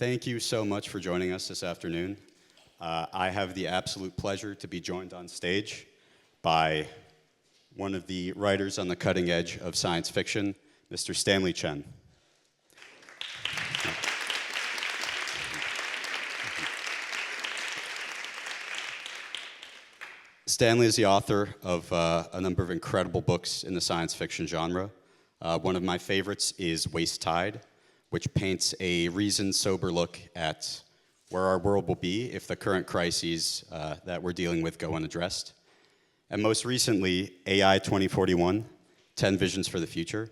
Thank you so much for joining us this afternoon. I have the absolute pleasure to be joined on stage by one of the writers on the cutting edge of science fiction, Mr. Stanley Chen. Stanley is the author of a number of incredible books in the science fiction genre. One of my favorites is Waste Tide, which paints a reasoned, sober look at where our world will be if the current crises that we're dealing with go unaddressed. And most recently, AI 2041, 10 Visions for the Future,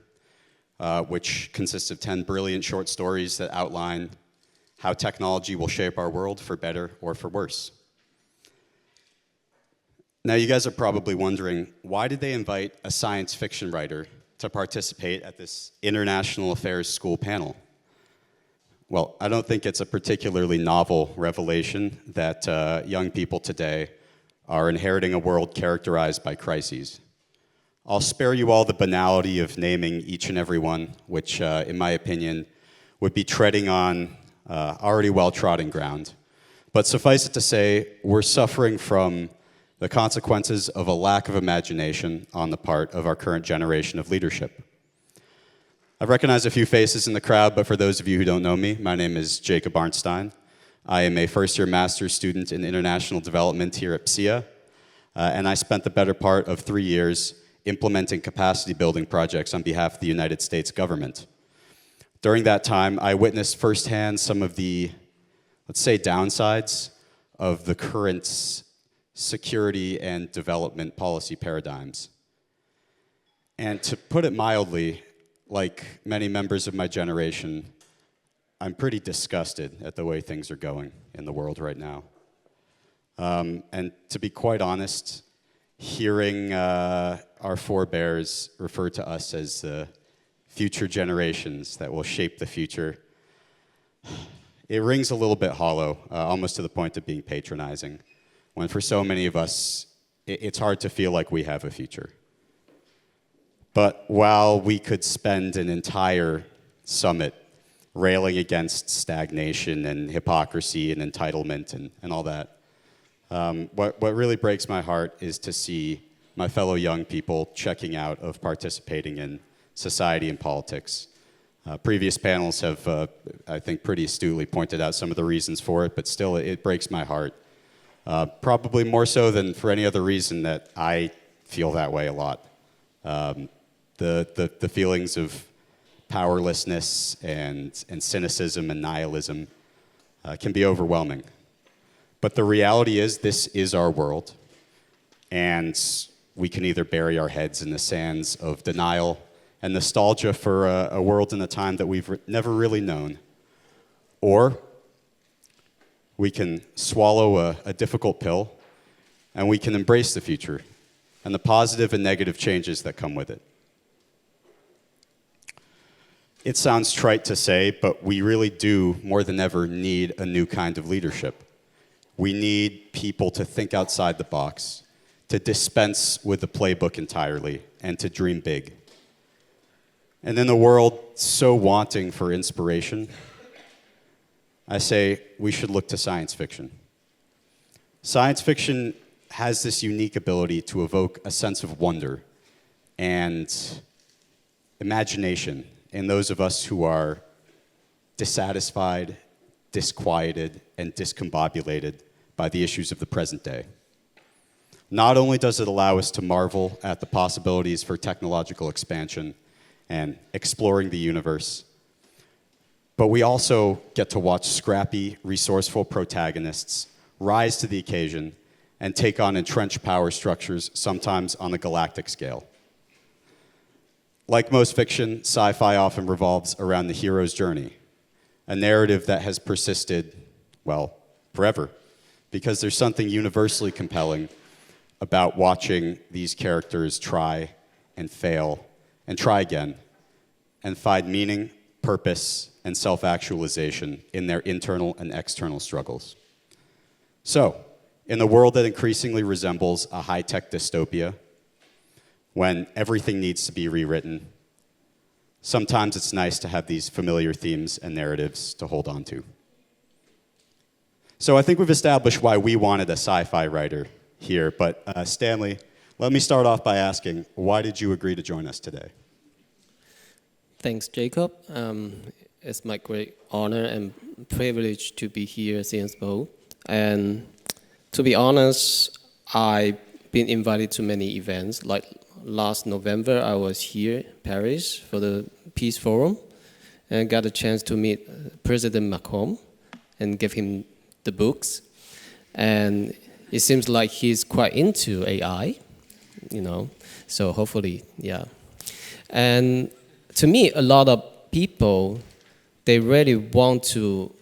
which consists of 10 brilliant short stories that outline how technology will shape our world for better or for worse. Now, you guys are probably wondering, why did they invite a science fiction writer to participate at this International Affairs School panel? Well, I don't think it's a particularly novel revelation that young people today are inheriting a world characterized by crises. I'll spare you all the banality of naming each and every one, which, in my opinion, would be treading on already well-trodden ground. But suffice it to say, we're suffering from the consequences of a lack of imagination on the part of our current generation of leadership. I recognize a few faces in the crowd, but for those of you who don't know me, my name is Jacob Arnstein. I am a first-year master's student in international development here at PSIA, and I spent the better part of 3 years implementing capacity-building projects on behalf of the United States government. During that time, I witnessed firsthand some of the, let's say, downsides of the current security and development policy paradigms. And to put it mildly, like many members of my generation, I'm pretty disgusted at the way things are going in the world right now. And to be quite honest, hearing our forebears refer to us as the future generations that will shape the future, it rings a little bit hollow, almost to the point of being patronizing, when for so many of us, it's hard to feel like we have a future. But while we could spend an entire summit railing against stagnation and hypocrisy and entitlement and all that, what really breaks my heart is to see my fellow young people checking out of participating in society and politics. Previous panels have, I think, pretty astutely pointed out some of the reasons for it, but still, it breaks my heart. Probably more so than for any other reason that I feel that way a lot. The feelings of powerlessness and cynicism and nihilism can be overwhelming. But the reality is, this is our world, and we can either bury our heads in the sands of denial and nostalgia for a world and a time that we've never really known, or we can swallow a difficult pill, and we can embrace the future and the positive and negative changes that come with it. It sounds trite to say, but we really do, more than ever, need a new kind of leadership. We need people to think outside the box, to dispense with the playbook entirely, and to dream big. And in a world so wanting for inspiration, I say we should look to science fiction. Science fiction has this unique ability to evoke a sense of wonder and imagination in those of us who are dissatisfied, disquieted, and discombobulated by the issues of the present day. Not only does it allow us to marvel at the possibilities for technological expansion and exploring the universe, but we also get to watch scrappy, resourceful protagonists rise to the occasion and take on entrenched power structures, sometimes on a galactic scale. Like most fiction, sci-fi often revolves around the hero's journey, a narrative that has persisted, well, forever, because there's something universally compelling about watching these characters try and fail and try again and find meaning, purpose, and self-actualization in their internal and external struggles. So, in a world that increasingly resembles a high-tech dystopia, when everything needs to be rewritten, sometimes it's nice to have these familiar themes and narratives to hold on to. So I think we've established why we wanted a sci-fi writer here, but Stanley, let me start off by asking, why did you agree to join us today? Thanks, Jacob. It's my great honor and privilege to be here at CNSPO. And to be honest, I've been invited to many events. Like last November, I was here in Paris for the Peace Forum and got a chance to meet President Macron and give him the books. And it seems like he's quite into AI, so hopefully, yeah. And to me, a lot of people, they really want to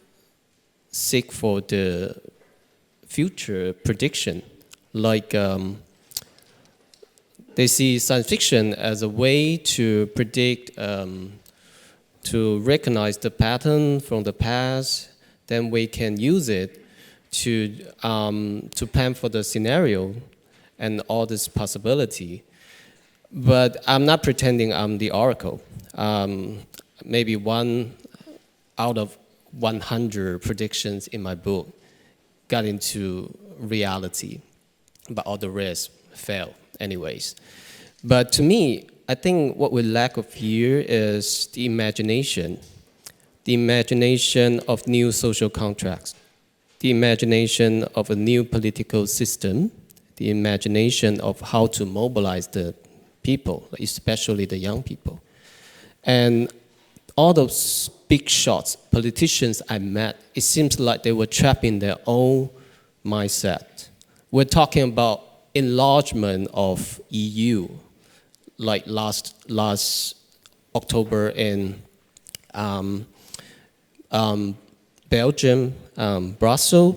seek for the future prediction. Like they see science fiction as a way to predict, to recognize the pattern from the past. Then we can use it to plan for the scenario and all this possibility. But I'm not pretending I'm the oracle. Maybe one out of 100 predictions in my book got into reality, but all the rest failed anyways. But to me, I think what we lack of here is the imagination of new social contracts, the imagination of a new political system, the imagination of how to mobilize the people, especially the young people. And all those big shots, politicians I met, it seems like they were trapped in their own mindset. We're talking about enlargement of EU, like last October in Belgium, Brussels,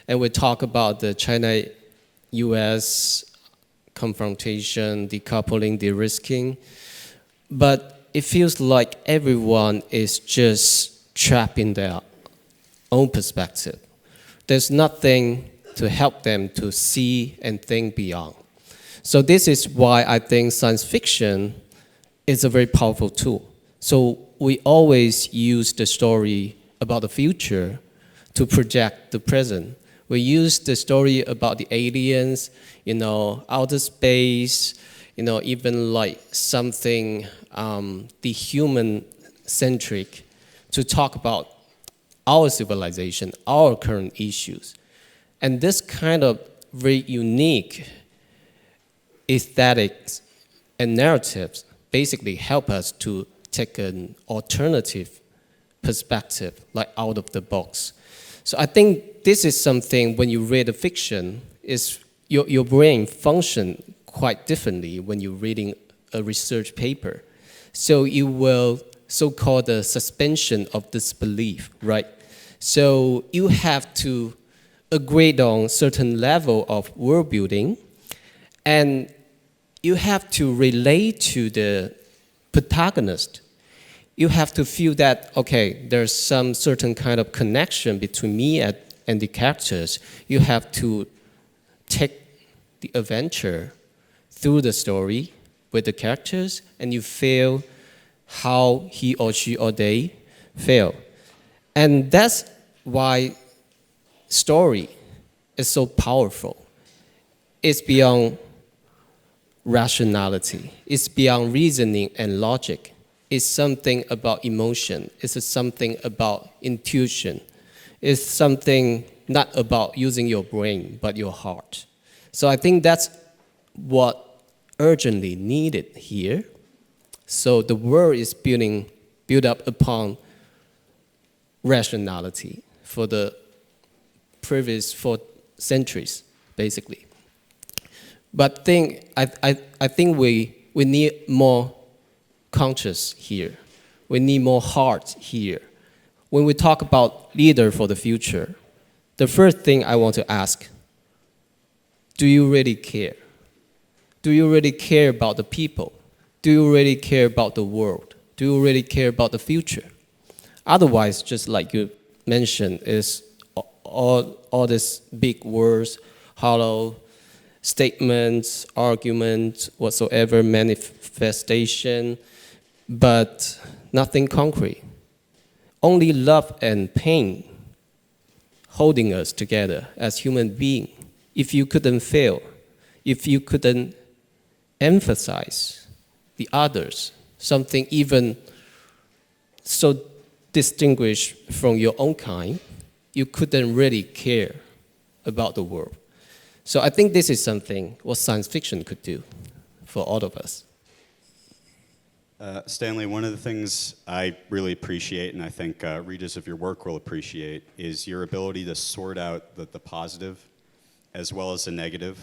and we talk about the China-US confrontation, decoupling, de-risking, but it feels like everyone is just trapped in their own perspective. There's nothing to help them to see and think beyond. So this is why I think science fiction is a very powerful tool. So we always use the story about the future to project the present. We use the story about the aliens, outer space, even like something the human-centric to talk about our civilization, our current issues. And this kind of very unique aesthetics and narratives basically help us to take an alternative perspective, like out of the box. So I think this is something when you read a fiction, is your brain functions quite differently when you're reading a research paper. So you will so-called the suspension of disbelief, right? So you have to agree on certain level of world building, and you have to relate to the protagonist. You have to feel that, okay, there's some certain kind of connection between me and the characters. You have to take the adventure through the story with the characters, and you feel how he or she or they feel. And that's why story is so powerful. It's beyond rationality. It's beyond reasoning and logic. It's something about emotion. It's something about intuition. It's something not about using your brain, but your heart. So I think that's what urgently needed here. So the world is built up upon rationality for the previous 4 centuries, basically. But I think we need more conscious here. We need more heart here. When we talk about leader for the future, the first thing I want to ask, do you really care? Do you really care about the people? Do you really care about the world? Do you really care about the future? Otherwise, just like you mentioned, is all these big words, hollow statements, arguments, whatsoever, manifestation, but nothing concrete. Only love and pain holding us together as human beings. If you couldn't fail, if you couldn't emphasize the others, something even so distinguished from your own kind, you couldn't really care about the world. So I think this is something what science fiction could do for all of us. Stanley, one of the things I really appreciate, and I think readers of your work will appreciate, is your ability to sort out the positive as well as the negative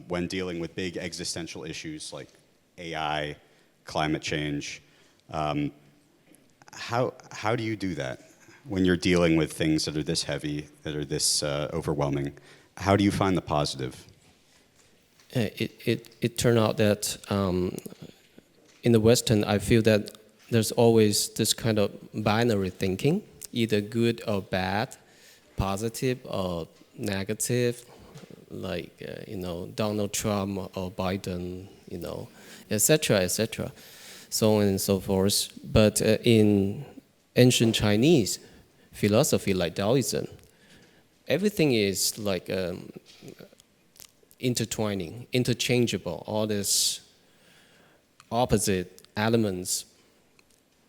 when dealing with big existential issues like AI, climate change. How do you do that when you're dealing with things that are this heavy, that are this overwhelming? How do you find the positive? It turned out that in the Western, I feel that there's always this kind of binary thinking, either good or bad, positive or negative, like Donald Trump or Biden, etc., so on and so forth. But in ancient Chinese philosophy, like Taoism, everything is like intertwining, interchangeable. All these opposite elements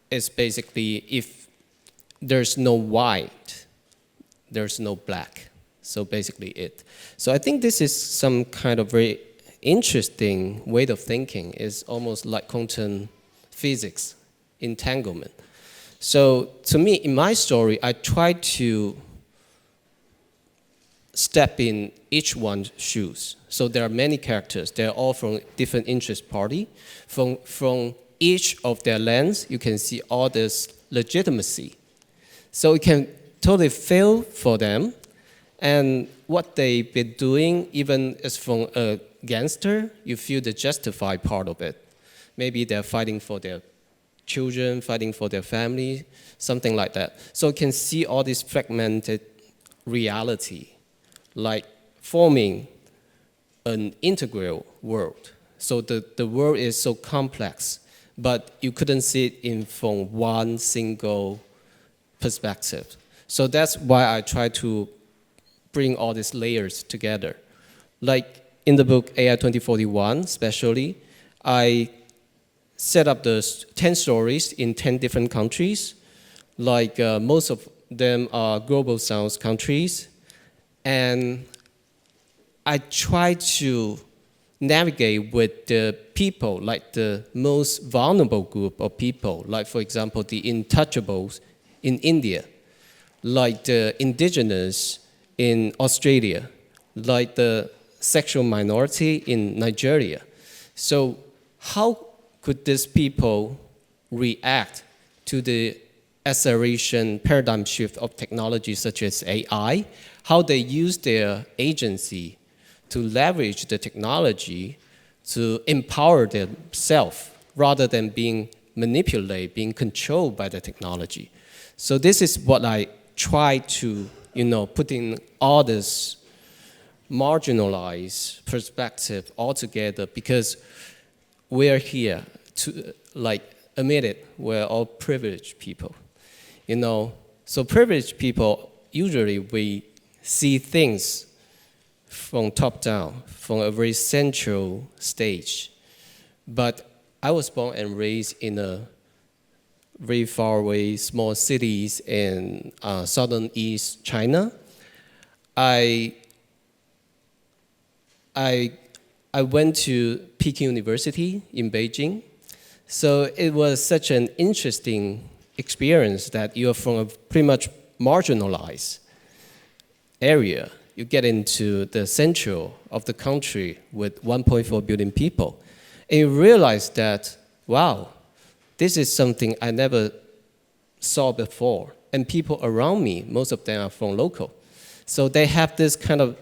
is basically, if there's no white, there's no black. So basically it. So I think this is some kind of very interesting way of thinking. It's almost like quantum physics, entanglement. So to me, in my story, I try to step in each one's shoes. So there are many characters. They're all from different interest party. From each of their lens, you can see all this legitimacy. So it can totally fail for them. And what they've been doing, even as from a gangster, you feel the justified part of it. Maybe they're fighting for their children, fighting for their family, something like that. So you can see all this fragmented reality, like forming an integral world. So the world is so complex, but you couldn't see it from one single perspective. So that's why I try to bring all these layers together. Like in the book AI 2041, especially, I set up the 10 stories in 10 different countries. Like most of them are global south countries. And I try to navigate with the people, like the most vulnerable group of people, like for example, the untouchables in India, like the indigenous in Australia, like the sexual minority in Nigeria. So how could these people react to the acceleration paradigm shift of technology such as AI? How they use their agency to leverage the technology to empower themselves rather than being manipulated, being controlled by the technology. So this is what I try to, put in all this marginalized perspective all together, because we're here to, admit it, we're all privileged people. So privileged people, usually we see things from top down, from a very central stage. But I was born and raised in a very far away small cities in southern East China. I went to Peking University in Beijing. So it was such an interesting experience that you're from a pretty much marginalized area. You get into the central of the country with 1.4 billion people. And you realize that, wow, this is something I never saw before. And people around me, most of them are from local. So they have this kind of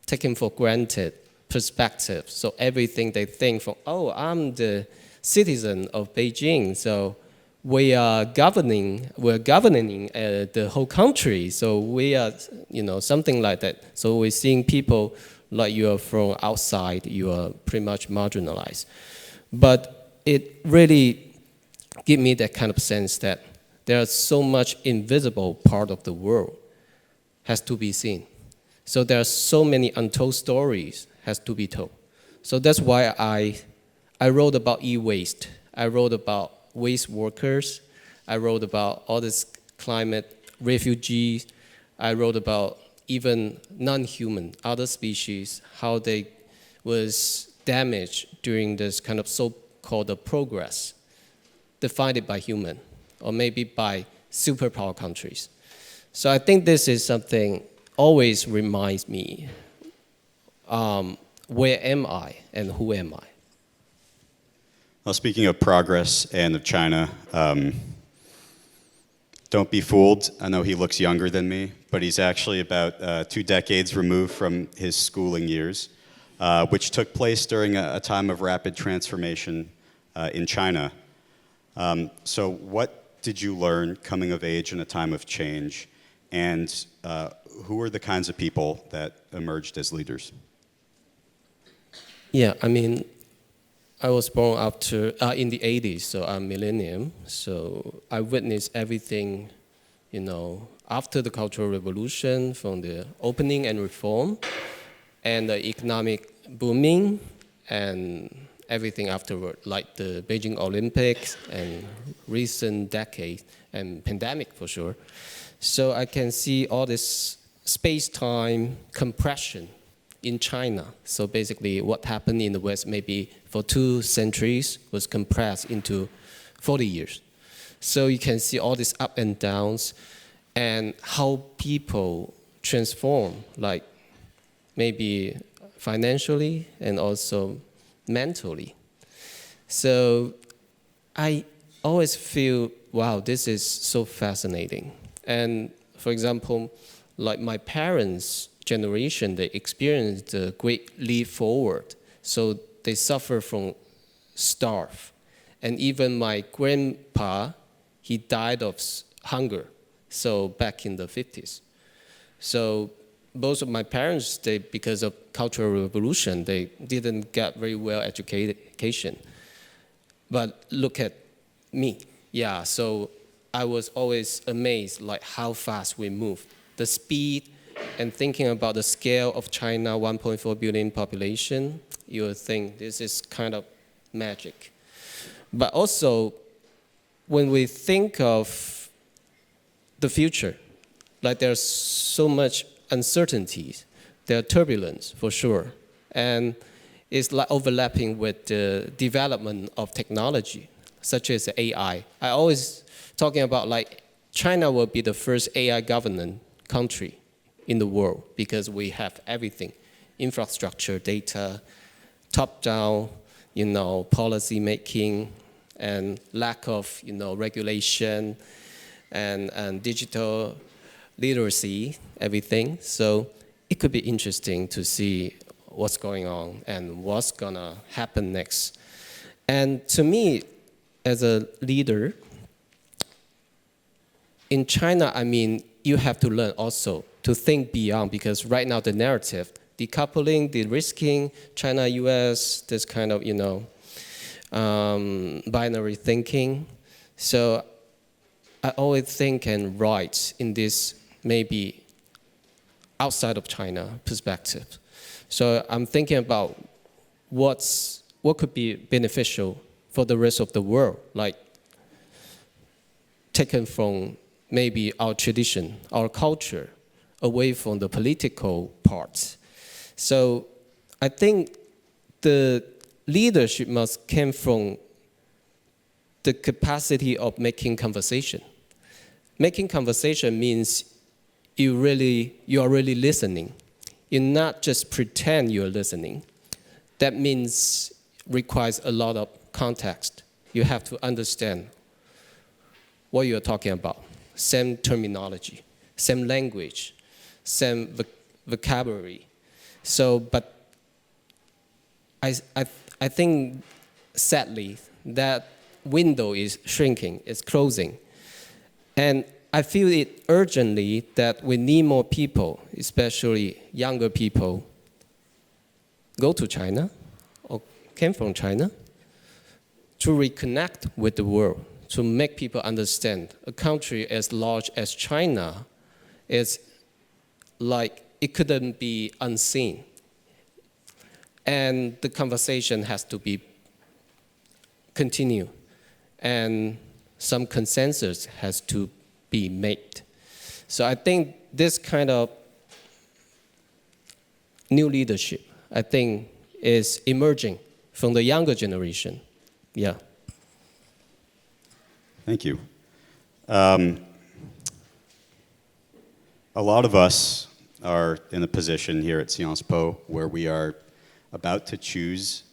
taken for granted perspective. So everything they think from, oh, I'm the citizen of Beijing, so we're governing the whole country. So we are, something like that. So we're seeing people like you are from outside, you are pretty much marginalized. But it really gave me that kind of sense that there's so much invisible part of the world has to be seen. So there are so many untold stories has to be told. So that's why I wrote about e-waste. I wrote about waste workers. I wrote about all this climate refugees. I wrote about even non-human, other species, how they was damaged during this kind of so-called progress, defined by human, or maybe by superpower countries. So I think this is something always reminds me, where am I and who am I? Well, speaking of progress and of China, don't be fooled. I know he looks younger than me, but he's actually about 2 decades removed from his schooling years, which took place during a time of rapid transformation in China. So what did you learn coming of age in a time of change? And who were the kinds of people that emerged as leaders? Yeah, I mean, I was born after in the 80s, so I'm millennium. So I witnessed everything, you know, after the Cultural Revolution, from the opening and reform, and the economic booming, and everything afterward, like the Beijing Olympics and recent decade and pandemic for sure. So I can see all this space-time compression in China. So basically what happened in the West maybe for 2 centuries was compressed into 40 years. So you can see all these up and downs and how people transform, like maybe financially and also mentally. So I always feel, wow, this is so fascinating. And for example, like my parents' generation, they experienced a great leap forward. So they suffer from starve. And even my grandpa, he died of hunger, so back in the 50s. So both of my parents, they, because of Cultural Revolution, they didn't get very well education. But look at me. Yeah, so I was always amazed like how fast we moved. The speed and thinking about the scale of China, 1.4 billion population, you would think this is kind of magic. But also, when we think of the future, like there's so much uncertainties, there are turbulence for sure, and it's like overlapping with the development of technology, such as AI. I always talking about like China will be the first AI governance country in the world because we have everything, infrastructure, data, top-down, you know, policy making, and lack of, you know, regulation, and digital literacy, everything. So it could be interesting to see what's going on and what's gonna happen next. And to me, as a leader, in China, I mean, you have to learn also to think beyond, because right now the narrative, decoupling, de-risking, China, US, this kind of, you know, binary thinking. So I always think and write in this maybe outside of China perspective. So I'm thinking about what could be beneficial for the rest of the world, like taken from maybe our tradition, our culture, away from the political parts. So I think the leadership must come from the capacity of making conversation. Making conversation means you are really listening. You not just pretend you're listening. That means requires a lot of context. You have to understand what you're talking about. Same terminology, same language, same vocabulary. So, but I think sadly that window is shrinking, it's closing. And I feel it urgently that we need more people, especially younger people, go to China or came from China to reconnect with the world, to make people understand a country as large as China is like it couldn't be unseen. And the conversation has to be continue. And some consensus has to be made. So I think this kind of new leadership, I think, is emerging from the younger generation. Yeah. Thank you. A lot of us are in a position here at Sciences Po where we are about to choose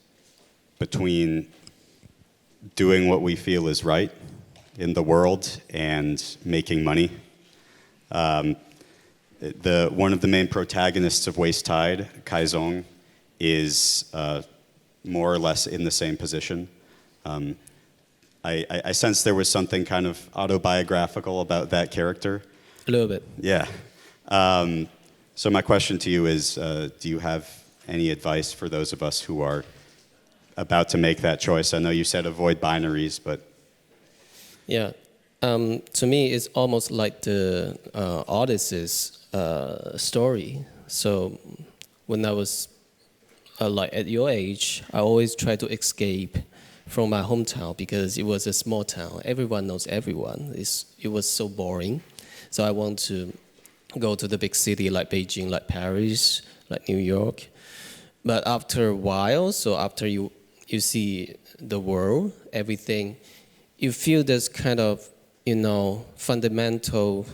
between doing what we feel is right in the world and making money. One of the main protagonists of Waste Tide, Kai Zong, is more or less in the same position. I sense there was something kind of autobiographical about that character. A little bit. Yeah. So my question to you is, do you have any advice for those of us who are about to make that choice? I know you said avoid binaries, but... Yeah. To me, it's almost like the artist's story. So when I was like at your age, I always try to escape from my hometown because it was a small town. Everyone knows everyone. It was so boring. So I want to go to the big city like Beijing, like Paris, like New York. But after a while, so after you see the world, everything, you feel this kind of, fundamental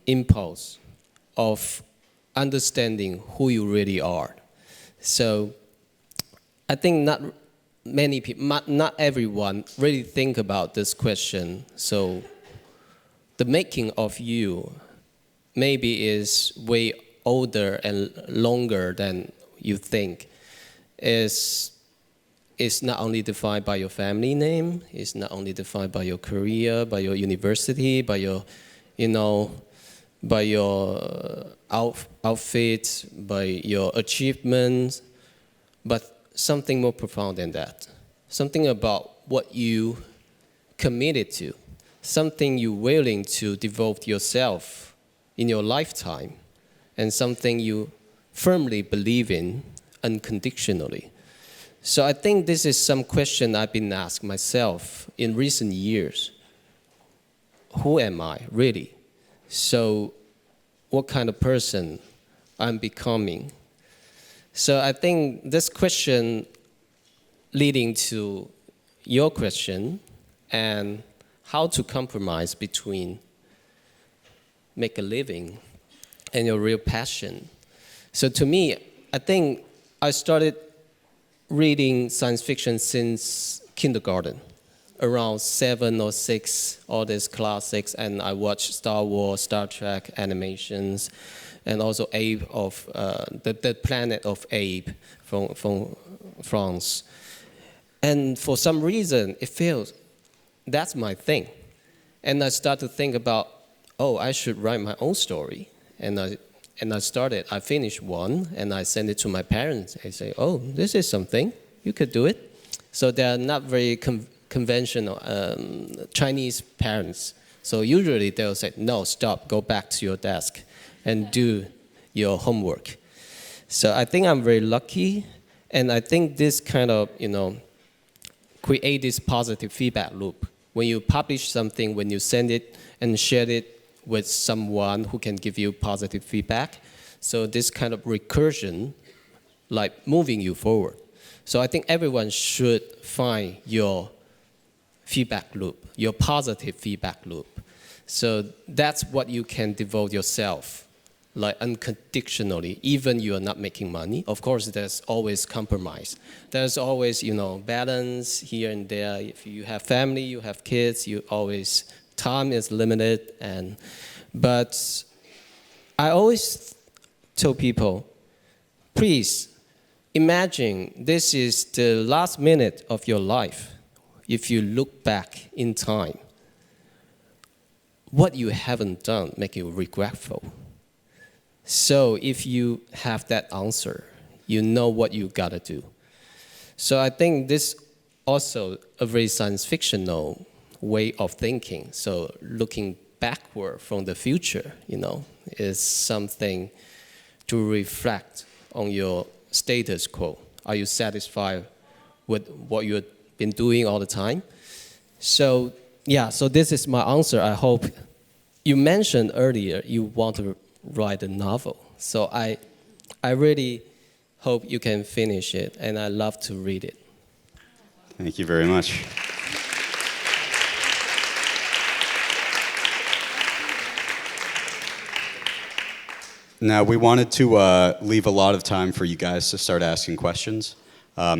impulse of understanding who you really are. So I think not many people, not everyone really think about this question. So the making of you maybe is way older and longer than you think. It's not only defined by your family name, it's not only defined by your career, by your university, by your, by your outfit, by your achievements, but something more profound than that. Something about what you committed to, something you're willing to devote yourself in your lifetime, and something you firmly believe in unconditionally. So I think this is some question I've been asked myself in recent years. Who am I, really? So what kind of person I'm becoming? So I think this question leading to your question and how to compromise between make a living and your real passion. So to me, I think I started reading science fiction since kindergarten, around 7 or 6, all these classics, and I watched Star Wars, Star Trek animations, and also Abe of the Planet of Abe from France. And for some reason, it feels that's my thing. And I start to think about, oh, I should write my own story. And I finished one, and I sent it to my parents. I say, oh, this is something, you could do it. So they're not very conventional Chinese parents. So usually they'll say, no, stop, go back to your desk and do your homework. So I think I'm very lucky, and I think this kind of, create this positive feedback loop. When you publish something, when you send it and share it with someone who can give you positive feedback. So this kind of recursion, like moving you forward. So I think everyone should find your feedback loop, your positive feedback loop. So that's what you can devote yourself, like unconditionally, even you are not making money. Of course, there's always compromise. There's always, balance here and there. If you have family, you have kids, you always, time is limited. But I always tell people, please imagine this is the last minute of your life. If you look back in time, what you haven't done make you regretful. So if you have that answer, you know what you gotta do. So I think this also a very science fictional way of thinking. So looking backward from the future, is something to reflect on your status quo. Are you satisfied with what you've been doing all the time? So this is my answer. I hope you mentioned earlier you want to write a novel. So I really hope you can finish it, and I love to read it. Thank you very much. Now, we wanted to leave a lot of time for you guys to start asking questions.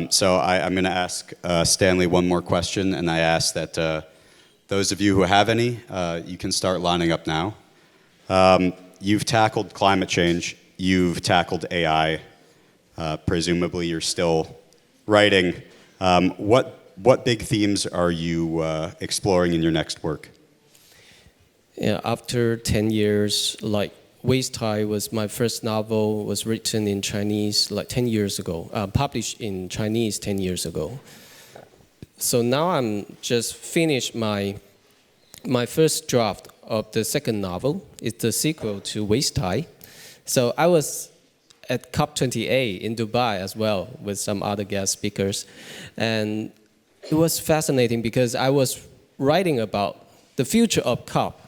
So I'm going to ask Stanley one more question, and I ask that those of you who have any, you can start lining up now. You've tackled climate change. You've tackled AI. Presumably, you're still writing. What big themes are you exploring in your next work? Yeah, after 10 years, Waste Tide was my first novel, was written in Chinese 10 years ago, published in Chinese 10 years ago. So now I'm just finished my first draft of the second novel. It's the sequel to Waste Tide. So I was at COP28 in Dubai as well with some other guest speakers. And it was fascinating because I was writing about the future of COP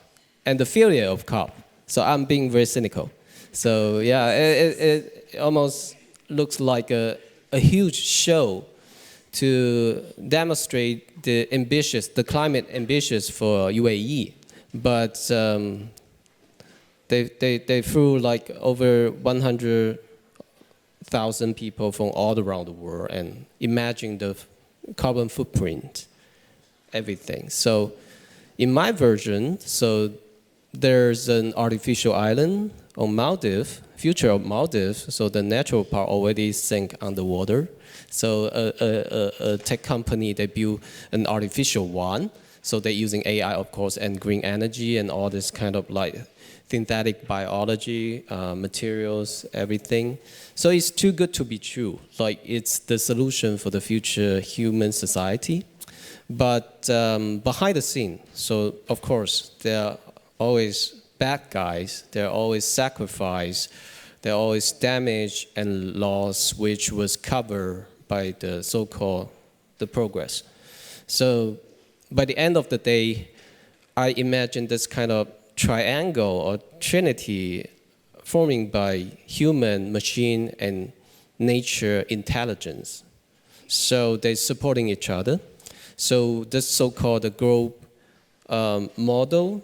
and the failure of COP. So I'm being very cynical. So yeah, it almost looks like a huge show to demonstrate the climate ambitious for UAE. But they flew over 100,000 people from all around the world, and imagine the carbon footprint, everything. So in my version, there's an artificial island on Maldives, future of Maldives, so the natural part already sank underwater. So a tech company, they built an artificial one. So they're using AI, of course, and green energy and all this kind of synthetic biology, materials, everything. So it's too good to be true. It's the solution for the future human society. But behind the scene, so of course, there are always bad guys, there are always sacrifice, there are always damage and loss, which was covered by the so-called the progress. So by the end of the day, I imagine this kind of triangle or trinity forming by human, machine, and nature intelligence. So they're supporting each other. So this so-called the growth model,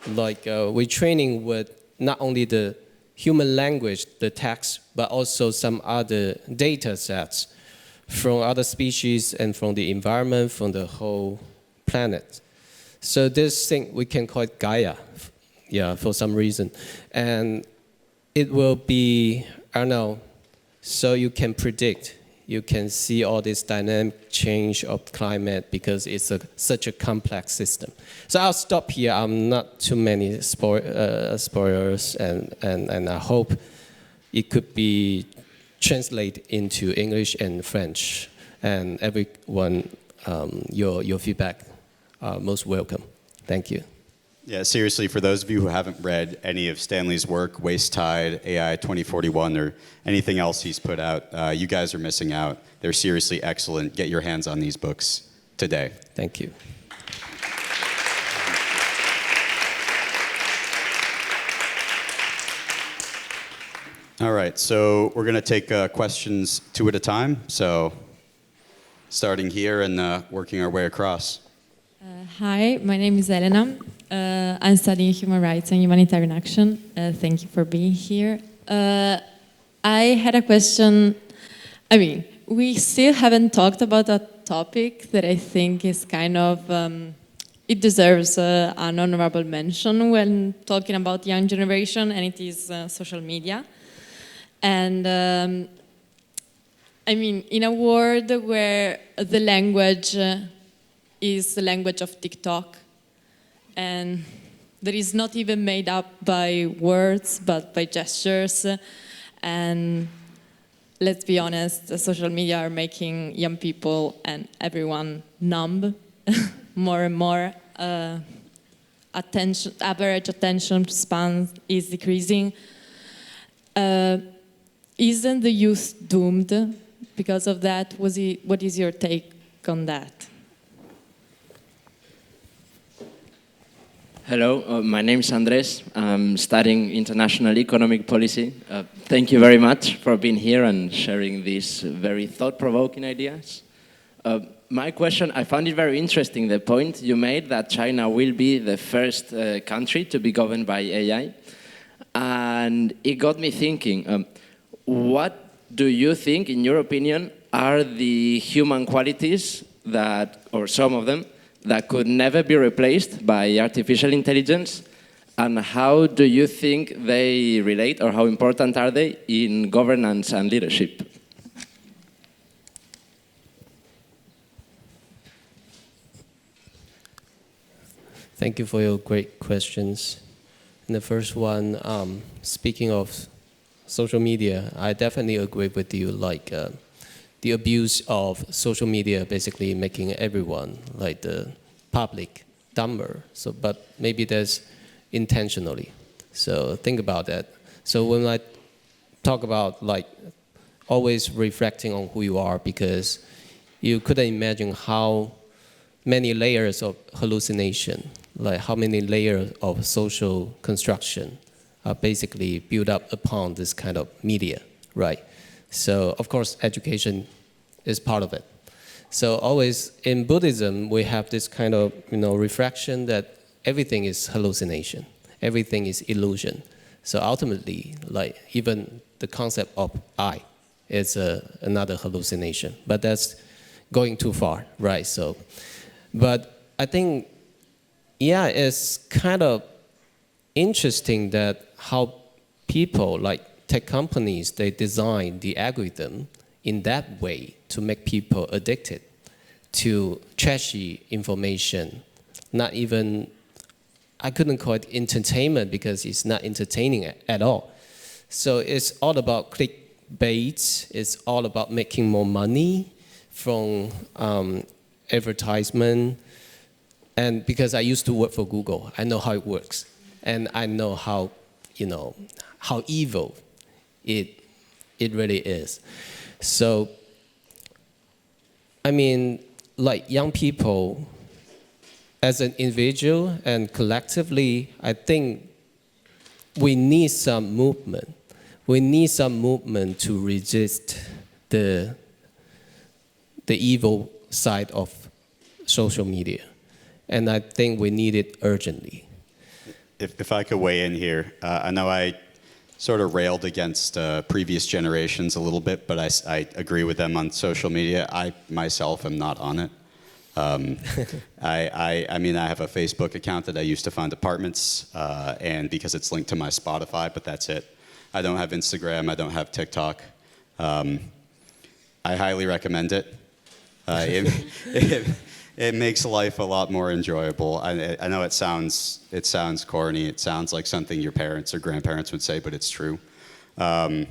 we're training with not only the human language, the text, but also some other data sets from other species and from the environment, from the whole planet. So this thing, we can call it Gaia, for some reason. And it will be, I don't know, so you can predict, you can see all this dynamic change of climate because it's such a complex system. So I'll stop here. I'm not too many spoilers, and I hope it could be translated into English and French. And everyone, your feedback are most welcome. Thank you. Yeah, seriously, for those of you who haven't read any of Stanley's work, Waste Tide, AI 2041, or anything else he's put out, you guys are missing out. They're seriously excellent. Get your hands on these books today. Thank you. All right, so we're going to take questions two at a time. So starting here and working our way across. Hi, my name is Elena. I'm studying human rights and humanitarian action. Thank you for being here. I had a question. We still haven't talked about a topic that I think is kind of, it deserves an honorable mention when talking about young generation, and it is social media. And in a world where the language is the language of TikTok, and that is not even made up by words but by gestures, and let's be honest, social media are making young people and everyone numb more and more. average attention span is decreasing. Isn't the youth doomed because of that? What is your take on that? Hello, my name is Andres. I'm studying international economic policy. Thank you very much for being here and sharing these very thought-provoking ideas. My question, I found it very interesting, the point you made that China will be the first country to be governed by AI. And it got me thinking, what do you think, in your opinion, are the human qualities that, or some of them, that could never be replaced by artificial intelligence? And how do you think they relate, or how important are they in governance and leadership? Thank you for your great questions. And the first one, speaking of social media, I definitely agree with you. Like the abuse of social media, basically making everyone, like the public, dumber. So, but maybe that's intentionally. So think about that. So when I talk about like always reflecting on who you are, because you couldn't imagine how many layers of hallucination, like how many layers of social construction are basically built up upon this kind of media, right? So of course, education is part of it. So always in Buddhism, we have this kind of reflection that everything is hallucination, everything is illusion. So ultimately, like even the concept of I is another hallucination, but that's going too far, right? So, but I think, yeah, it's kind of interesting that how people, like tech companies, they design the algorithm in that way to make people addicted to trashy information. Not even, I couldn't call it entertainment because it's not entertaining at all. So it's all about clickbait, it's all about making more money from advertisement. And because I used to work for Google, I know how it works. And I know how, how evil it really is. So, I mean, like young people, as an individual and collectively, I think we need some movement. We need some movement to resist the evil side of social media. And I think we need it urgently. If I could weigh in here, I know I sort of railed against previous generations a little bit, but I agree with them on social media. I myself am not on it. I mean, I have a Facebook account that I use to find apartments, and because it's linked to my Spotify, but that's it. I don't have Instagram. I don't have TikTok. I highly recommend it. It makes life a lot more enjoyable. I know it sounds corny. It sounds like something your parents or grandparents would say, but it's true. And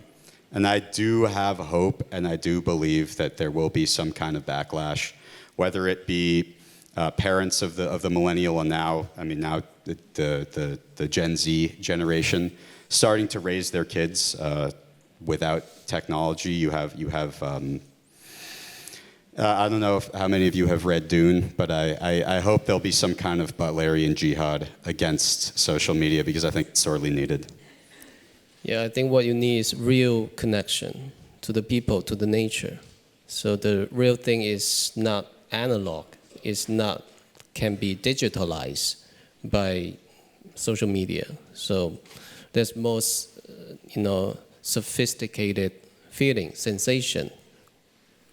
I do have hope, and I do believe that there will be some kind of backlash, whether it be parents of the millennial and now the Gen Z generation starting to raise their kids without technology. You have I don't know how many of you have read Dune, but I hope there'll be some kind of Butlerian jihad against social media because I think it's sorely needed. Yeah, I think what you need is real connection to the people, to the nature. So the real thing is not analog, can be digitalized by social media. So there's most, sophisticated feeling, sensation,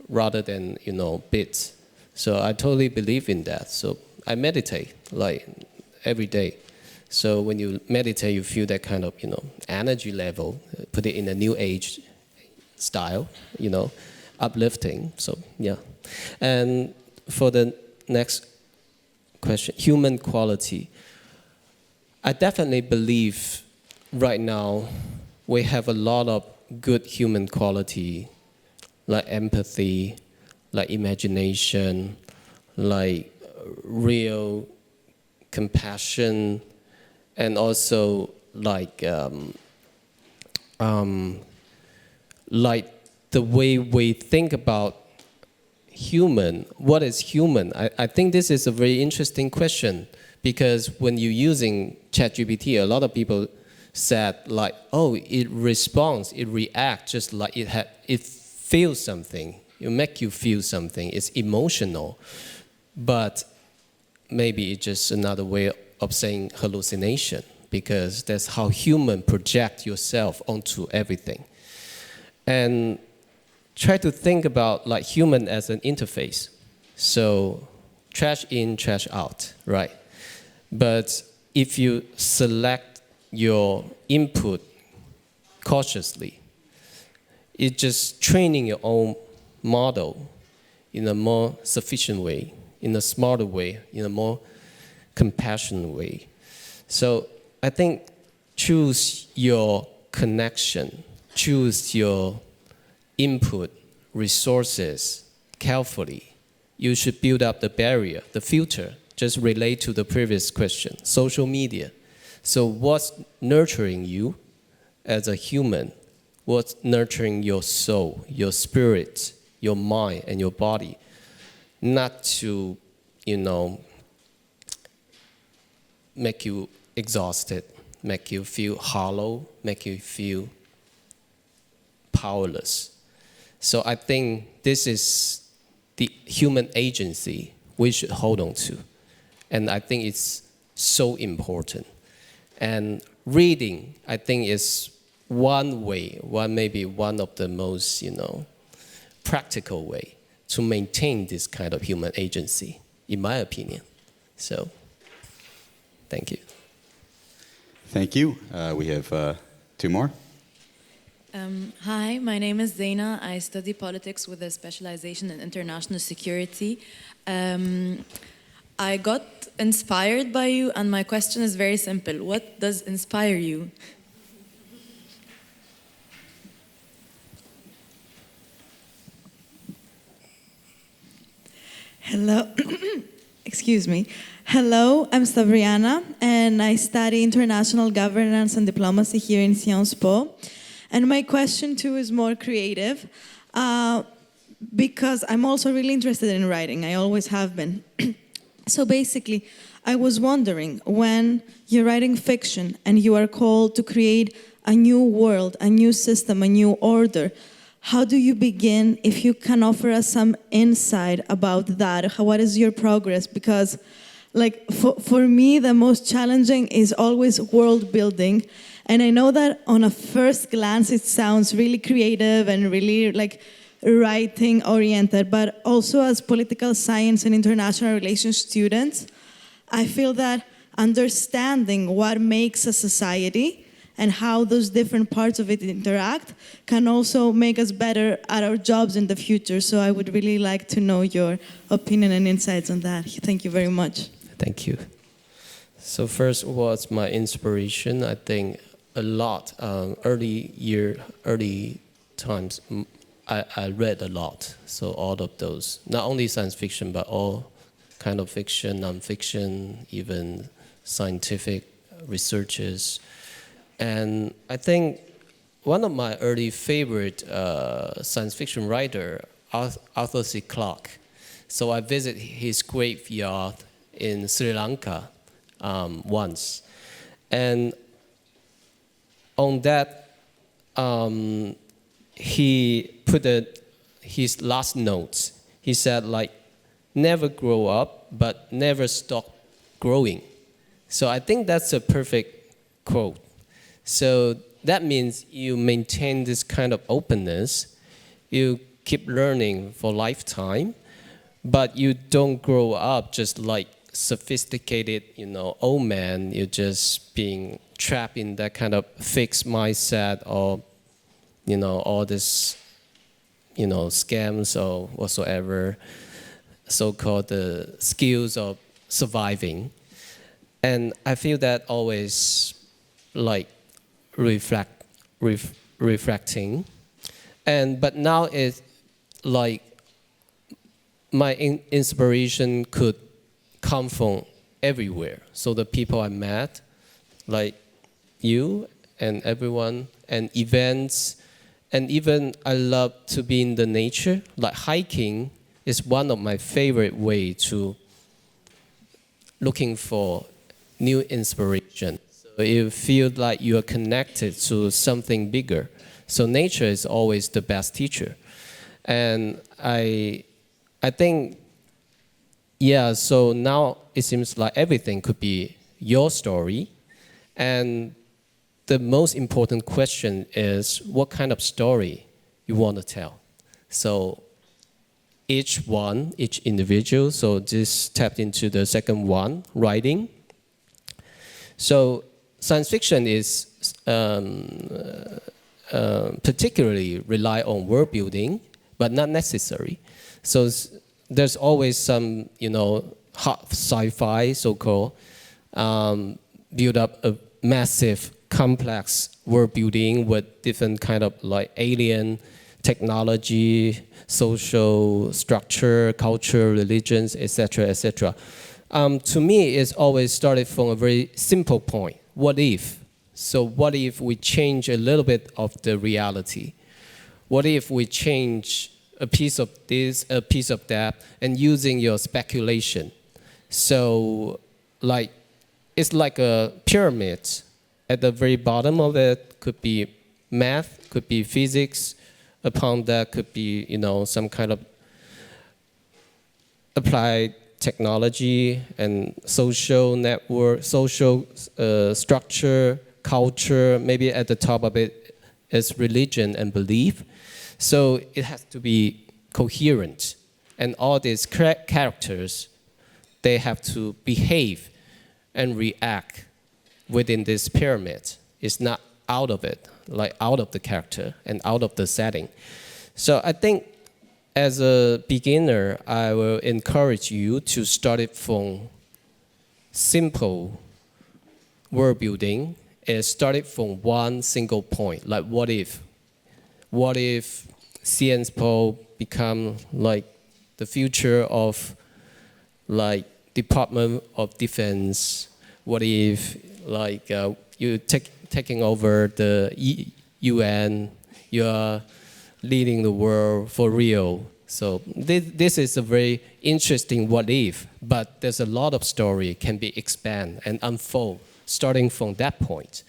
rather than, bits. So I totally believe in that. So I meditate like every day. So when you meditate, you feel that kind of, energy level, put it in a new age style, uplifting. So yeah. And for the next question, human quality. I definitely believe right now we have a lot of good human quality, like empathy, like imagination, like real compassion, and also like the way we think about human, what is human? I think this is a very interesting question, because when you're using ChatGPT, a lot of people said like, oh, it responds, it reacts just like it feels something, it make you feel something, it's emotional. But maybe it's just another way of saying hallucination, because that's how human project yourself onto everything. And try to think about like human as an interface. So trash in, trash out, right? But if you select your input cautiously, it's just training your own model in a more sufficient way, in a smarter way, in a more compassionate way. So I think choose your connection, choose your input resources carefully. You should build up the barrier, the filter, just relate to the previous question, social media. So what's nurturing you as a human? What's nurturing your soul, your spirit, your mind, and your body? Not to, make you exhausted, make you feel hollow, make you feel powerless. So I think this is the human agency we should hold on to. And I think it's so important. And reading, I think, is one way, maybe one of the most, practical way to maintain this kind of human agency, in my opinion. So, thank you. Thank you. We have two more. Hi, my name is Zaina. I study politics with a specialization in international security. I got inspired by you, and my question is very simple. What does inspire you? Hello. Excuse me. Hello, I'm Stavriana, and I study international governance and diplomacy here in Sciences Po. And my question, too, is more creative, because I'm also really interested in writing. I always have been. So basically, I was wondering, when you're writing fiction and you are called to create a new world, a new system, a new order, how do you begin? If you can offer us some insight about that, what is your progress? Because for me, the most challenging is always world building. And I know that on a first glance, it sounds really creative and really writing oriented, but also as political science and international relations students, I feel that understanding what makes a society and how those different parts of it interact can also make us better at our jobs in the future. So I would really like to know your opinion and insights on that. Thank you very much. Thank you. So first, what's my inspiration? I think a lot. Early times, I read a lot. So all of those, not only science fiction, but all kind of fiction, non-fiction, even scientific researches. And I think one of my early favorite science fiction writer, Arthur C. Clarke. So I visited his graveyard in Sri Lanka once. And on that, he put his last notes. He said, never grow up, but never stop growing. So I think that's a perfect quote. So that means you maintain this kind of openness. You keep learning for lifetime, but you don't grow up just like sophisticated, old man. You're just being trapped in that kind of fixed mindset or, all this, scams or whatsoever, so-called the skills of surviving. And I feel that always reflecting. But now it's like my inspiration could come from everywhere. So the people I met, like you and everyone, and events, and even I love to be in the nature. Like hiking is one of my favorite way to looking for new inspiration. So you feel like you are connected to something bigger. So nature is always the best teacher. And I think, yeah, so now it seems like everything could be your story. And the most important question is what kind of story you want to tell. So each individual, so this tapped into the second one, writing. So science fiction is particularly rely on world building, but not necessary. So there's always some, hot sci-fi, so-called, build up a massive, complex world building with different kind of like alien technology, social structure, culture, religions, etc., etc. To me, it's always started from a very simple point. What if? So what if we change a little bit of the reality? What if we change a piece of this, a piece of that, and using your speculation? So it's like a pyramid. At the very bottom of it could be math, could be physics. Upon that could be, some kind of applied technology and social network, social structure, culture. Maybe at the top of it is religion and belief. So it has to be coherent. And all these characters, they have to behave and react within this pyramid. It's not out of it, like out of the character and out of the setting. So I think as a beginner, I will encourage you to start it from simple world building and start it from one single point. Like what if? What if CNSPO become like the future of like Department of Defense? What if like you taking over the UN, you are leading the world for real. So this is a very interesting what if, but there's a lot of story can be expand and unfold starting from that point.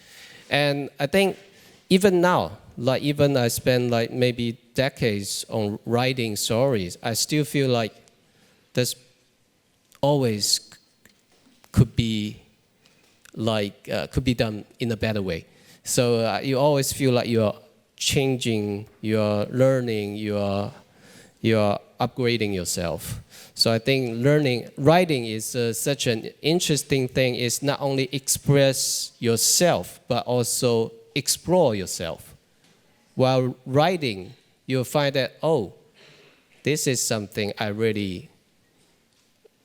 And I think even now, like even I spend like maybe decades on writing stories, I still feel like there's always could be done in a better way. So you always feel like you're changing, you're learning, you're upgrading yourself. So I think writing is such an interesting thing. It's not only express yourself, but also explore yourself. While writing, you'll find that, oh, this is something I really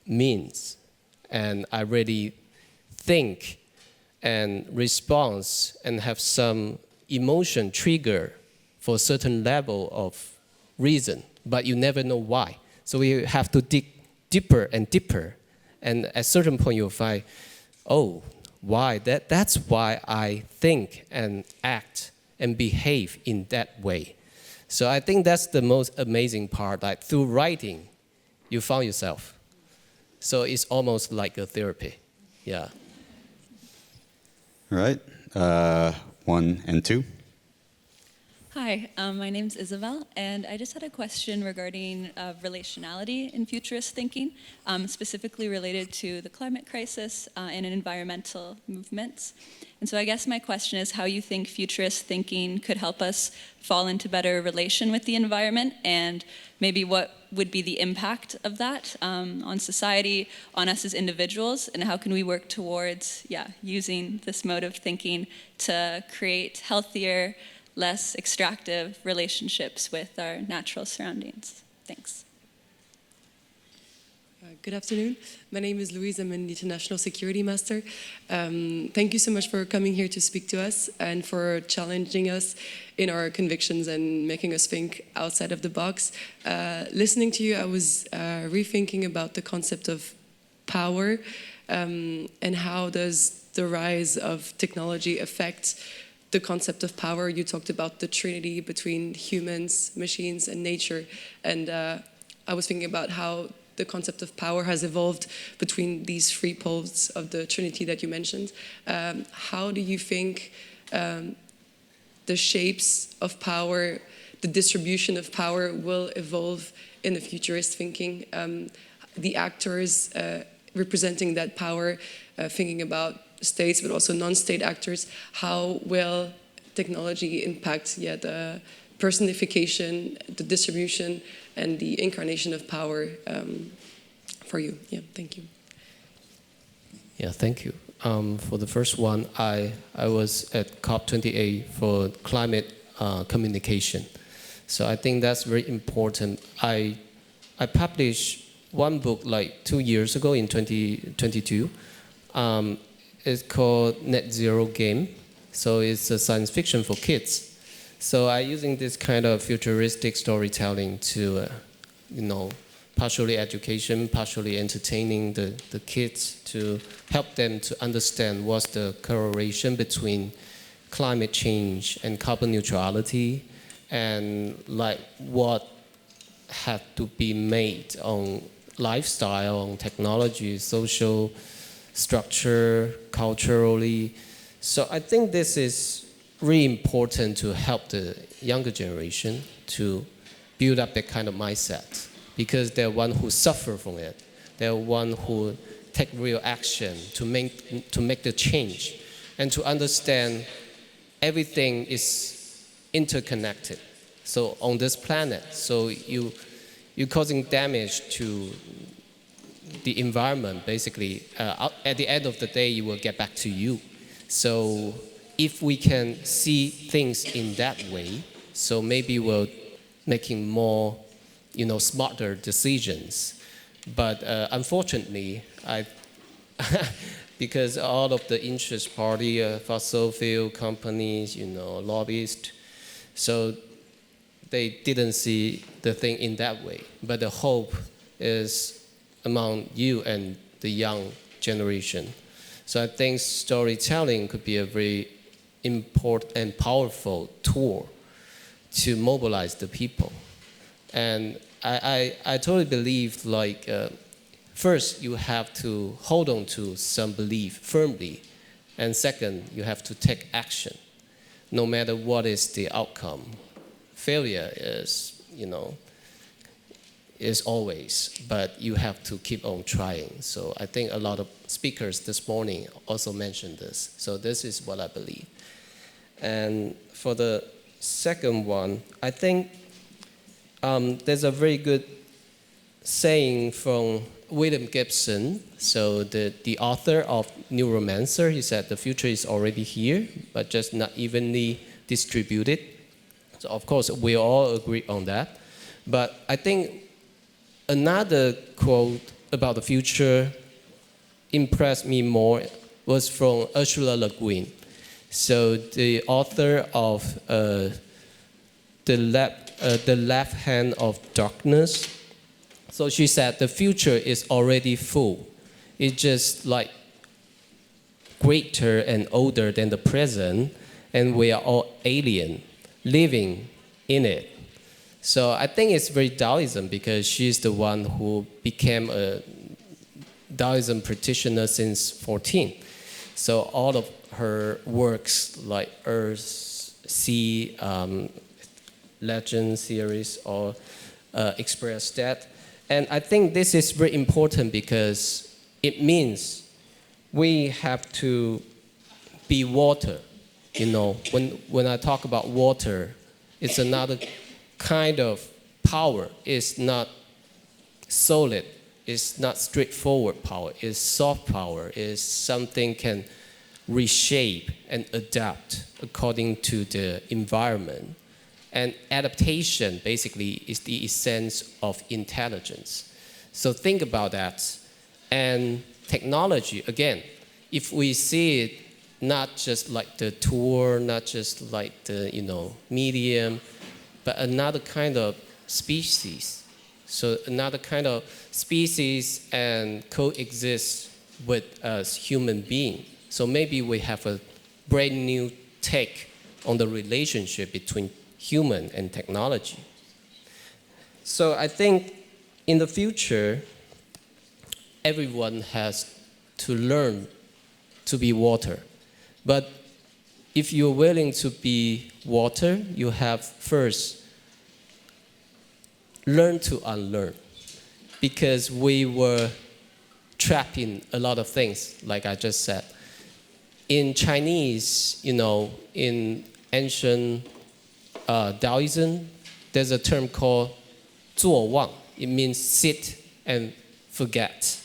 means, and I really think and response and have some emotion trigger for a certain level of reason, but you never know why. So you have to dig deeper and deeper, and at a certain point you'll find, oh, why? That's why I think and act and behave in that way. So I think that's the most amazing part. Like through writing, you found yourself. So it's almost like a therapy. Yeah. All right, 1 and 2. Hi, my name's Isabel, and I just had a question regarding relationality in futurist thinking, specifically related to the climate crisis and environmental movements. And so I guess my question is how you think futurist thinking could help us fall into better relation with the environment, and maybe what would be the impact of that on society, on us as individuals, and how can we work towards using this mode of thinking to create healthier, less extractive relationships with our natural surroundings. Thanks. Good afternoon. My name is Louise. I'm an international security master. Thank you so much for coming here to speak to us and for challenging us in our convictions and making us think outside of the box. Listening to you, I was rethinking about the concept of power and how does the rise of technology affect the concept of power? You talked about the trinity between humans, machines, and nature, and I was thinking about how the concept of power has evolved between these three poles of the trinity that you mentioned. How do you think the shapes of power, the distribution of power will evolve in the futurist thinking? The actors representing that power, thinking about states but also non-state actors, how will technology impact the personification, the distribution, and the incarnation of power for you? Yeah, thank you. Yeah, thank you. For the first one, I was at COP28 for climate communication. So I think that's very important. I published one book like 2 years ago in 2022. It's called Net Zero Game. So it's a science fiction for kids. So I'm using this kind of futuristic storytelling to, partially education, partially entertaining the kids to help them to understand what's the correlation between climate change and carbon neutrality, and like what had to be made on lifestyle, on technology, social structure, culturally. So I think this is really important to help the younger generation to build up that kind of mindset, because they're one who suffer from it. They're one who take real action to make the change and to understand everything is interconnected. So on this planet, so you're causing damage to the environment, basically. At the end of the day, it will get back to you. So if we can see things in that way, so maybe we're making more, smarter decisions. But unfortunately, because all of the interest party, fossil fuel companies, lobbyists, so they didn't see the thing in that way. But the hope is among you and the young generation. So I think storytelling could be a very important and powerful tool to mobilize the people. And I totally believe, first you have to hold on to some belief firmly, and second, you have to take action, no matter what is the outcome. Failure is, is always, but you have to keep on trying. So I think a lot of speakers this morning also mentioned this. So this is what I believe. And for the second one, I think there's a very good saying from William Gibson, so the author of Neuromancer. He said the future is already here, but just not evenly distributed. So of course, we all agree on that. But I think another quote about the future impressed me more was from Ursula Le Guin. So the author of the Left Hand of Darkness. So she said the future is already full. It's just like greater and older than the present, and we are all alien living in it. So I think it's very Taoism, because she's the one who became a Taoism practitioner since 14. So all of her works like Earth, Sea, Legend series or express that. And I think this is very important because it means we have to be water. When I talk about water, it's another kind of power. It's not solid. It's not straightforward power. It's soft power. It's something can reshape and adapt according to the environment. And adaptation basically is the essence of intelligence. So think about that. And technology, again, if we see it not just like the tool, not just like the medium, but another kind of species. So another kind of species and coexist with us human being. So maybe we have a brand new take on the relationship between human and technology. So I think in the future, everyone has to learn to be water. But if you're willing to be water, you have first learn to unlearn. Because we were trapped in a lot of things, like I just said. In Chinese, in ancient Taoism, there's a term called 坐忘. It means sit and forget.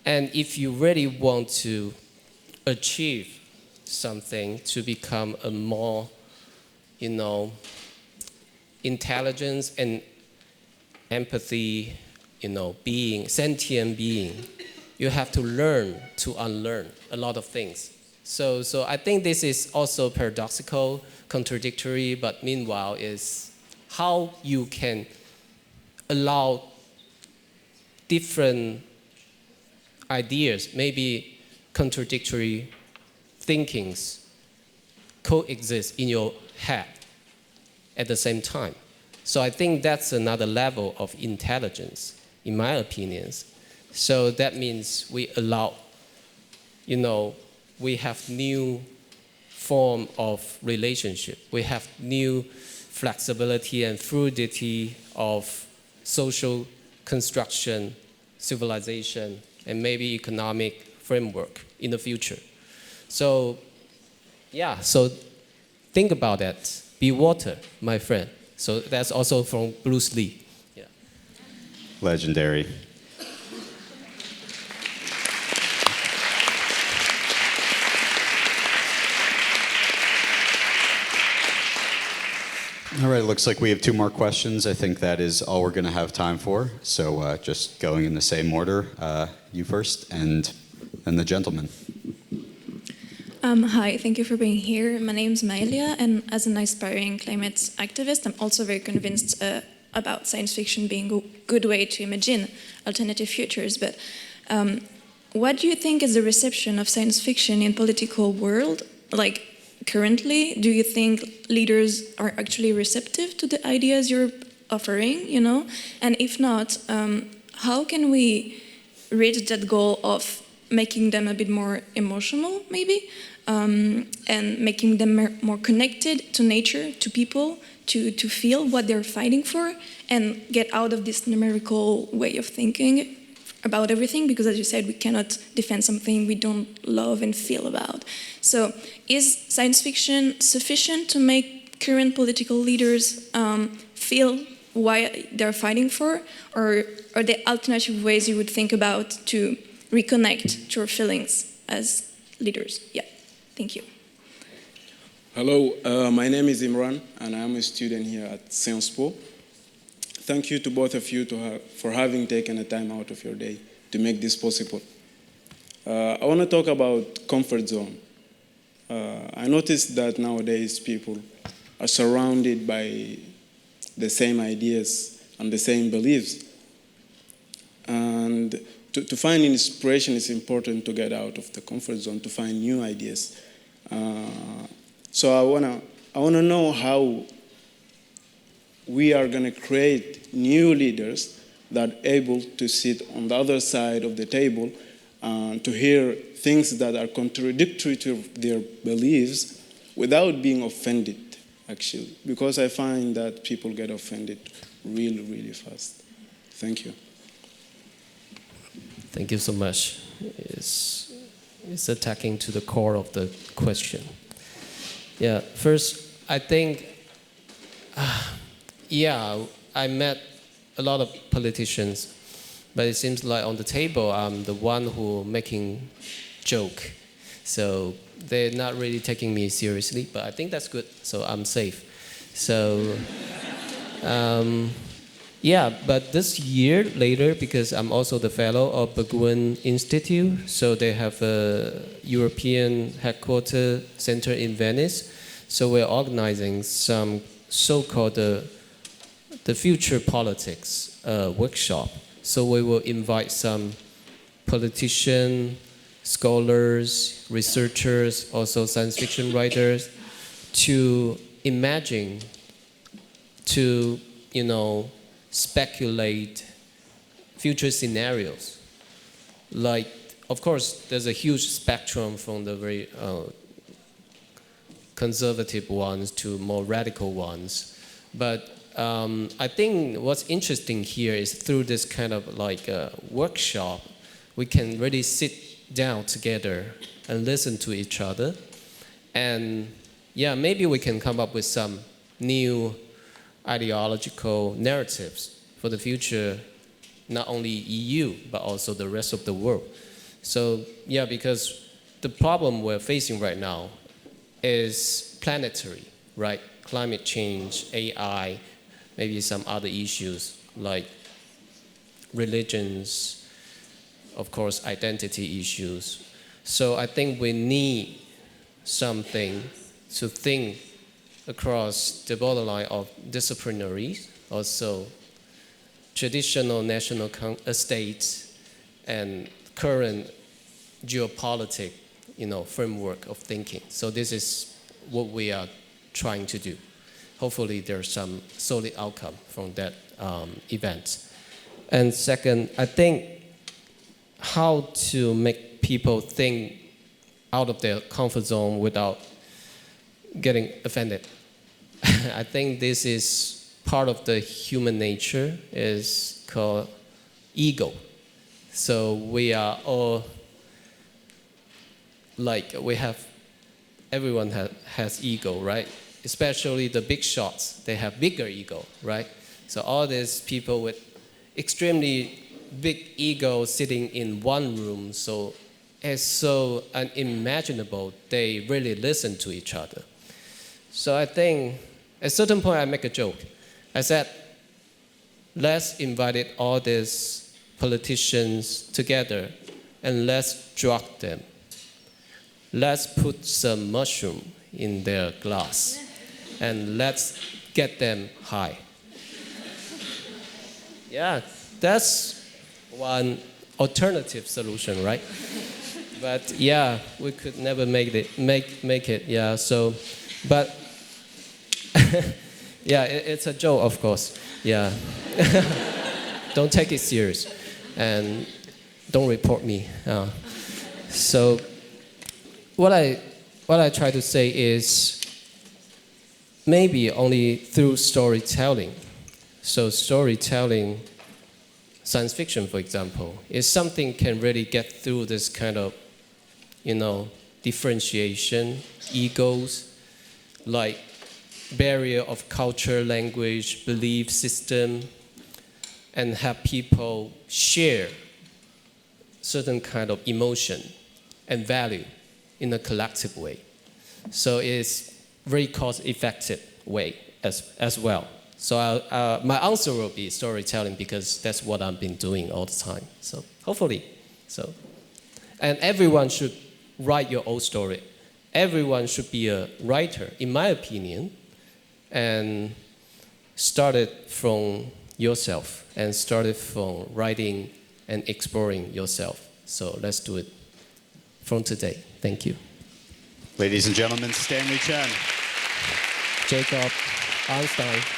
And if you really want to achieve something to become a more, intelligence and empathy, being, sentient being, you have to learn to unlearn a lot of things. So I think this is also paradoxical, contradictory, but meanwhile is how you can allow different ideas, maybe contradictory thinkings, coexist in your head at the same time. So I think that's another level of intelligence, in my opinions. So that means we allow, we have new form of relationship. We have new flexibility and fluidity of social construction, civilization, and maybe economic framework in the future. So, so think about that. Be water, my friend. So that's also from Bruce Lee. Yeah. Legendary. All right, it looks like we have 2 more questions. I think that is all we're going to have time for. So just going in the same order, you first, and then the gentleman. Hi, thank you for being here. My name is Maelia, and as an aspiring climate activist, I'm also very convinced about science fiction being a good way to imagine alternative futures. But what do you think is the reception of science fiction in political world? Like, currently, do you think leaders are actually receptive to the ideas you're offering, And if not, how can we reach that goal of making them a bit more emotional, maybe, and making them more connected to nature, to people, to feel what they're fighting for, and get out of this numerical way of thinking about everything, because as you said, we cannot defend something we don't love and feel about. So is science fiction sufficient to make current political leaders feel why they're fighting for, or are there alternative ways you would think about to reconnect to our feelings as leaders? Yeah, thank you. Hello, my name is Imran, and I'm a student here at Sciences Po. Thank you to both of you for having taken the time out of your day to make this possible. I want to talk about comfort zone. I noticed that nowadays people are surrounded by the same ideas and the same beliefs. And to find inspiration, it's important to get out of the comfort zone, to find new ideas. So I wanna know how we are going to create new leaders that are able to sit on the other side of the table to hear things that are contradictory to their beliefs without being offended, actually. Because I find that people get offended really, really fast. Thank you. Thank you so much. It's attacking to the core of the question. Yeah, first, I think, I met a lot of politicians, but it seems like on the table, I'm the one who making joke. So they're not really taking me seriously, but I think that's good, so I'm safe. So, but this year later, because I'm also the fellow of Berggruen Institute, so they have a European headquarter center in Venice. So we're organizing some so-called the future politics workshop. So we will invite some politicians, scholars, researchers, also science fiction writers, to imagine, to speculate future scenarios. Like, of course, there's a huge spectrum from the very conservative ones to more radical ones. But I think what's interesting here is through this kind of like workshop, we can really sit down together and listen to each other. And yeah, maybe we can come up with some new ideological narratives for the future, not only EU, but also the rest of the world. So yeah, because the problem we're facing right now is planetary, right? Climate change, AI, maybe some other issues like religions, of course, identity issues. So I think we need something to think across the borderline of disciplinary, also traditional national states and current geopolitical, framework of thinking. So this is what we are trying to do. Hopefully there's some solid outcome from that event. And second, I think how to make people think out of their comfort zone without getting offended. I think this is part of the human nature, is called ego. So we are all like, everyone has ego, right? Especially the big shots, they have bigger ego, right? So all these people with extremely big ego sitting in one room, so it's so unimaginable they really listen to each other. So I think at a certain point I make a joke. I said, let's invite all these politicians together and let's drug them. Let's put some mushroom in their glass and let's get them high. Yeah, that's one alternative solution, right? But yeah, we could never make it. Yeah, so, but yeah, it's a joke, of course. Yeah, don't take it serious, and don't report me. So, what I try to say is maybe only through storytelling. So storytelling, science fiction, for example, is something can really get through this kind of, differentiation, egos, like barrier of culture, language, belief system, and have people share certain kind of emotion and value in a collective way. So it's very cost-effective way as well. So my answer will be storytelling, because that's what I've been doing all the time. So hopefully, and everyone should write your own story. Everyone should be a writer, in my opinion, and start it from yourself and start it from writing and exploring yourself. So let's do it from today. Thank you. Ladies and gentlemen, Stanley Chen. Jacob, Arnstein.